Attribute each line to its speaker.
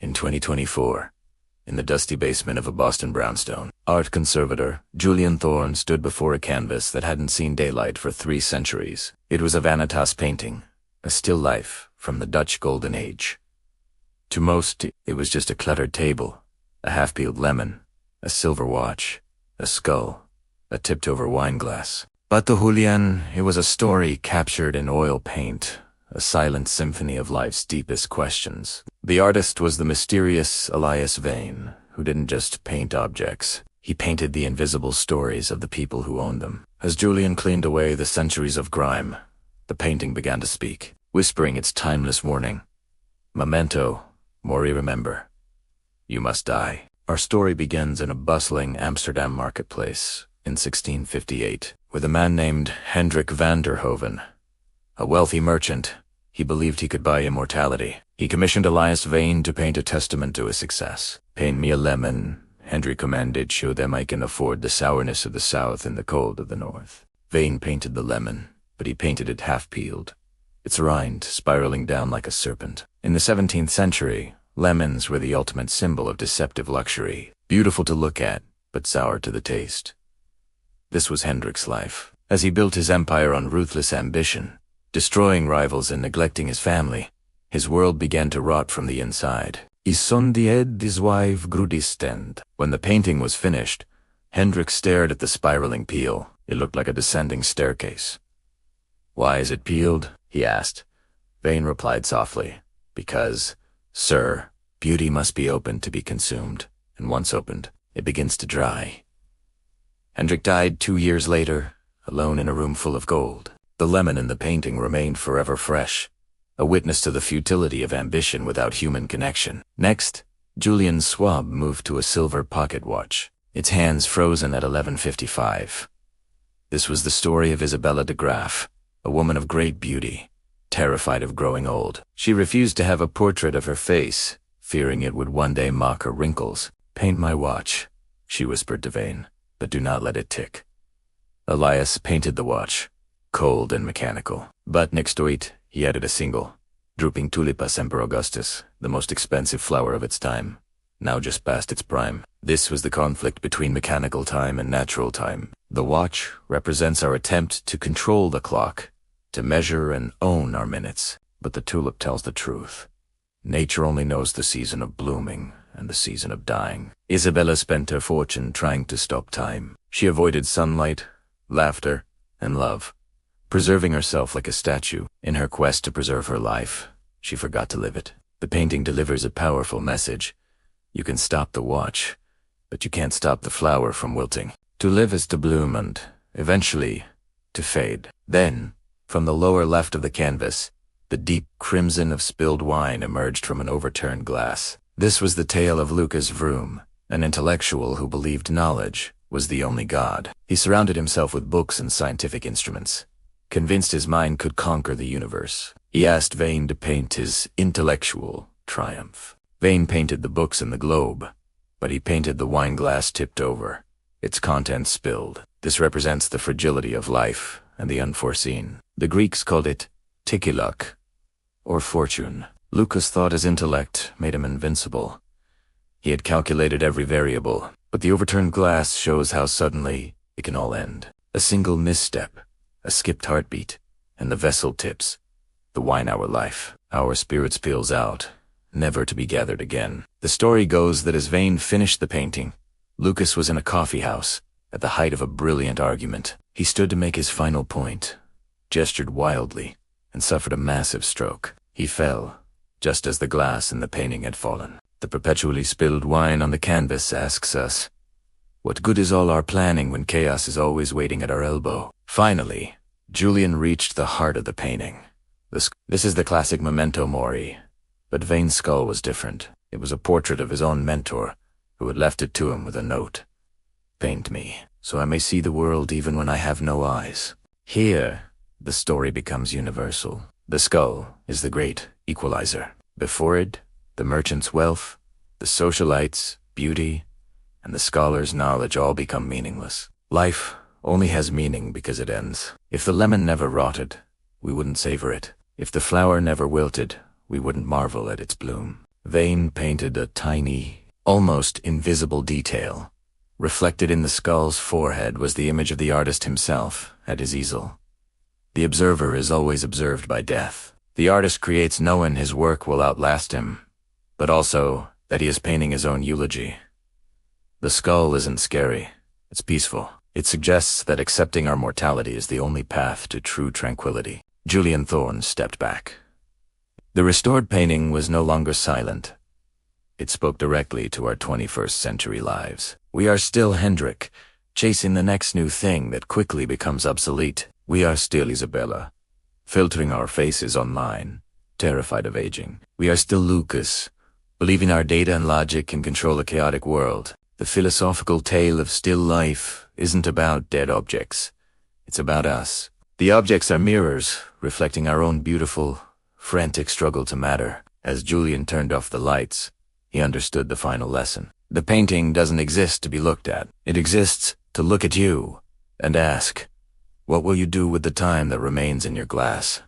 Speaker 1: In 2024, in the dusty basement of a Boston brownstone, art conservator Julian Thorne stood before a canvas that hadn't seen daylight for 3 centuries. It was a Vanitas painting, a still life from the Dutch Golden Age. To most, it was just a cluttered table, a half-peeled lemon, a silver watch, a skull, a tipped-over wine glass. But to Julian, it was a story captured in oil paint, a silent symphony of life's deepest questions. The artist was the mysterious Elias Vane, who didn't just paint objects. He painted the invisible stories of the people who owned them. As Julian cleaned away the centuries of grime, the painting began to speak, whispering its timeless warning. Memento, mori, remember. You must die. Our story begins in a bustling Amsterdam marketplace in 1658, with a man named Hendrik van der Hoven. A wealthy merchant, he believed he could buy immortality. He commissioned Elias Vane to paint a testament to his success. Paint me a lemon, Hendrik commanded, show them I can afford the sourness of the south and the cold of the north. Vane painted the lemon, but he painted it half-peeled, its rind spiraling down like a serpent. In the 17th century, lemons were the ultimate symbol of deceptive luxury, beautiful to look at, but sour to the taste. This was Hendrik's life. As he built his empire on ruthless ambition, destroying rivals and neglecting his family, his world began to rot from the inside. His son died, his wife grew distant. When the painting was finished, Hendrik stared at the spiraling peel. It looked like a descending staircase. "Why is it peeled?" he asked. Vane replied softly, "Because, sir, beauty must be opened to be consumed, and once opened, it begins to dry." Hendrik died 2 years later, alone in a room full of gold. The lemon in the painting remained forever fresh, a witness to the futility of ambition without human connection. Next, Julian Schwab moved to a silver pocket watch, its hands frozen at 11:55. This was the story of Isabella de Graaf, a woman of great beauty, terrified of growing old. She refused to have a portrait of her face, fearing it would one day mock her wrinkles. "Paint my watch," she whispered to Vane, "but do not let it tick." Elias painted the watch, cold and mechanical. But next to it, he added a single, drooping Tulipa Semper Augustus, the most expensive flower of its time, now just past its prime. This was the conflict between mechanical time and natural time. The watch represents our attempt to control the clock, to measure and own our minutes. But the tulip tells the truth. Nature only knows the season of blooming and the season of dying. Isabella spent her fortune trying to stop time. She avoided sunlight, laughter, and love, preserving herself like a statue. In her quest to preserve her life, she forgot to live it. The painting delivers a powerful message. You can stop the watch, but you can't stop the flower from wilting. To live is to bloom and, eventually, to fade. Then, from the lower left of the canvas, the deep crimson of spilled wine emerged from an overturned glass. This was the tale of Lucas Vroom, an intellectual who believed knowledge was the only God. He surrounded himself with books and scientific instruments, convinced his mind could conquer the universe. He asked Vane to paint his intellectual triumph. Vane painted the books and the globe, but he painted the wine glass tipped over, its contents spilled. This represents the fragility of life and the unforeseen. The Greeks called it tikilok, or fortune. Lucas thought his intellect made him invincible. He had calculated every variable, but the overturned glass shows how suddenly it can all end. A single misstep, a skipped heartbeat, and the vessel tips. The wine our life. Our spirit spills out, never to be gathered again. The story goes that as Vane finished the painting, Lucas was in a coffee house, at the height of a brilliant argument. He stood to make his final point, gestured wildly, and suffered a massive stroke. He fell, just as the glass in the painting had fallen. The perpetually spilled wine on the canvas asks us, what good is all our planning when chaos is always waiting at our elbow? Finally, Julian reached the heart of the painting. This is the classic memento mori, but Vane's skull was different. It was a portrait of his own mentor, who had left it to him with a note. "Paint me, so I may see the world even when I have no eyes." Here, the story becomes universal. The skull is the great equalizer. Before it, the merchant's wealth, the socialite's beauty, and the scholar's knowledge all become meaningless. Life only has meaning because it ends. If the lemon never rotted, we wouldn't savor it. If the flower never wilted, we wouldn't marvel at its bloom. Vane painted a tiny, almost invisible detail. Reflected in the skull's forehead was the image of the artist himself at his easel. The observer is always observed by death. The artist creates knowing his work will outlast him, but also that he is painting his own eulogy. The skull isn't scary, it's peaceful. It suggests that accepting our mortality is the only path to true tranquility. Julian Thorne stepped back. The restored painting was no longer silent. It spoke directly to our 21st century lives. We are still Hendrik, chasing the next new thing that quickly becomes obsolete. We are still Isabella, filtering our faces online, terrified of aging. We are still Lucas, believing our data and logic can control a chaotic world. The philosophical tale of still life isn't about dead objects. It's about us. The objects are mirrors, reflecting our own beautiful, frantic struggle to matter. As Julian turned off the lights, he understood the final lesson. The painting doesn't exist to be looked at. It exists to look at you and ask, what will you do with the time that remains in your glass?